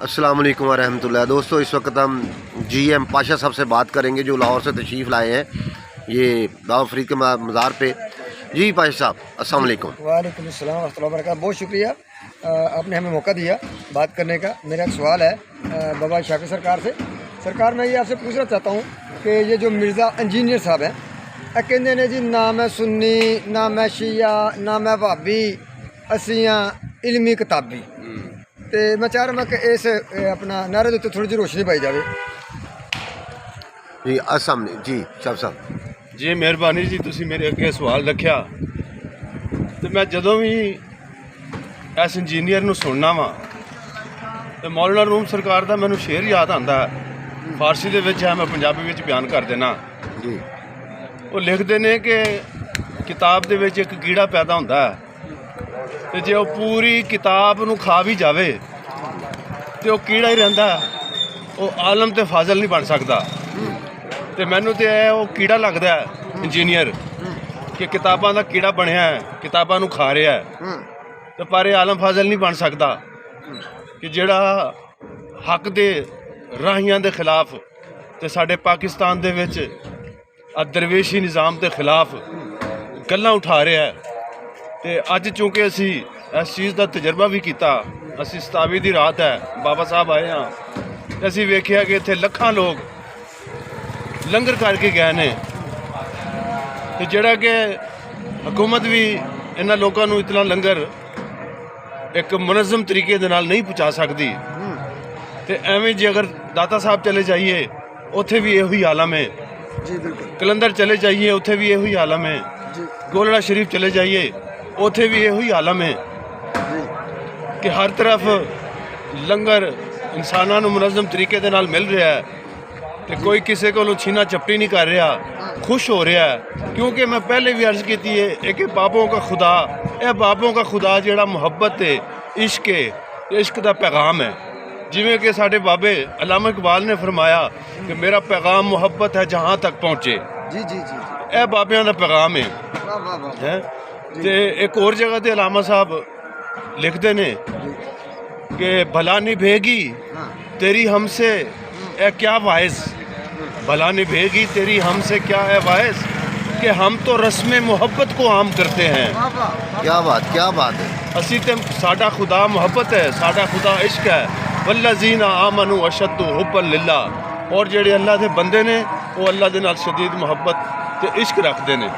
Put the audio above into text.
अस्सलाम वालेकुम वरहमतुल्लाह। दोस्तों, इस वक्त हम GM पाशा साहब से बात करेंगे जो लाहौर से तशरीफ़ लाए हैं ये दाऊद फरीद के मज़ार पे। जी पाशा साहब, अस्सलाम वालेकुम। वालेकुम अस्सलाम व रहमतुल्लाहि व बरकातहू। बहुत शुक्रिया आपने हमें मौका दिया बात करने का। मेरा एक सवाल है बाबा शाफी सरकार से। सरकार, मैं ये आपसे पूछना चाहता हूँ कि ये जो मिर्ज़ा इंजीनियर साहब हैं कहते ने जी ना मैं सुन्नी ना मैं शिया ना मैं भाभी असियाँ इलमी किताबी। तो मैं चाह रहा कि इस अपना नारे के उत्ते थोड़ी जी रोशनी पाई जाए। जी अस्सलाम जी शाह साहब जी मेहरबानी जी, तुसी मेरे अगे सवाल रखा तो मैं जदों भी इस इंजीनियर नूं सुनना वा तो मौलाना रूम सरकार का मैनू शेर याद आता है। फारसी दे विच है, मैं पंजाबी विच बयान कर देना। जी वो लिखते हैं कि किताब दे विच एक कीड़ा पैदा होंदा है तो जे वो पूरी किताब नूं खा भी जावे तो वो कीड़ा ही रहिंदा, वो आलम ते फाजल नहीं बन सकता। तो मैनू तो वो कीड़ा लगता है इंजीनियर कि किताबां का कीड़ा बनया है, किताबां नूं खा रहा है तो पर ये आलम फाजल नहीं बन सकता कि जिहड़ा हक दे राहियां दे खिलाफ ते साडे पाकिस्तान दे विच दरवेशी निज़ाम के खिलाफ गल्लां उठा रहा है। तो अज चूँकि असी इस चीज़ का तजर्बा भी किया, असी 27 की रात है बाबा साहब आए हाँ तो असी वेख्या कि इत्थे लखां लोग लंगर करके गए ने तो जिहड़ा कि हुकूमत भी इन्हां लोगों नूं इतना लंगर एक मुनज़म तरीके दे नाल नहीं पहुँचा सकती। तो एवें जे अगर दाता साहब चले जाइए उत्थे भी यही आलम है, जी बिल्कुल। कलंदर चले जाइए उत्थे भी यही आलम है, जी गोलड़ा शरीफ चले जाइए उत्थे भी यही आलम है जी कि हर तरफ लंगर इंसानों मुनज़म तरीके दे नाल मिल रहा है तो कोई किसी को छीना चपटी नहीं कर रहा, खुश हो रहा है। क्योंकि मैं पहले भी अर्ज़ की है एक बाबों का खुदा, यह बाबों का खुदा जिहड़ा मुहब्बत है, इश्क है, इश्क का पैगाम है। जिमें कि साढ़े बाबे अल्लामा इकबाल ने फरमाया कि मेरा पैगाम मुहब्बत है जहाँ तक पहुँचे। जी जी जी यह बाबियां का पैगाम है। वाह वाह वाह। हैं तो एक और जगह ते अल्लामा साहब लिखते ने कि भला निभेगी तेरी हमसे ए क्या वाइस, भला निभेगी तेरी हमसे क्या है वाइस कि हम तो रस्म मोहब्बत को आम करते हैं। क्या बात है। असी ते साडा खुदा मोहब्बत है, साडा खुदा इश्क है। वल्लज़ीना आमनू अशद्दु हुब्बन लिल्लाह, और जेड़े अल्लाह दे बंदे ने वो अल्लाह दे नाल शदीद मोहब्बत ते इश्क रखते हैं।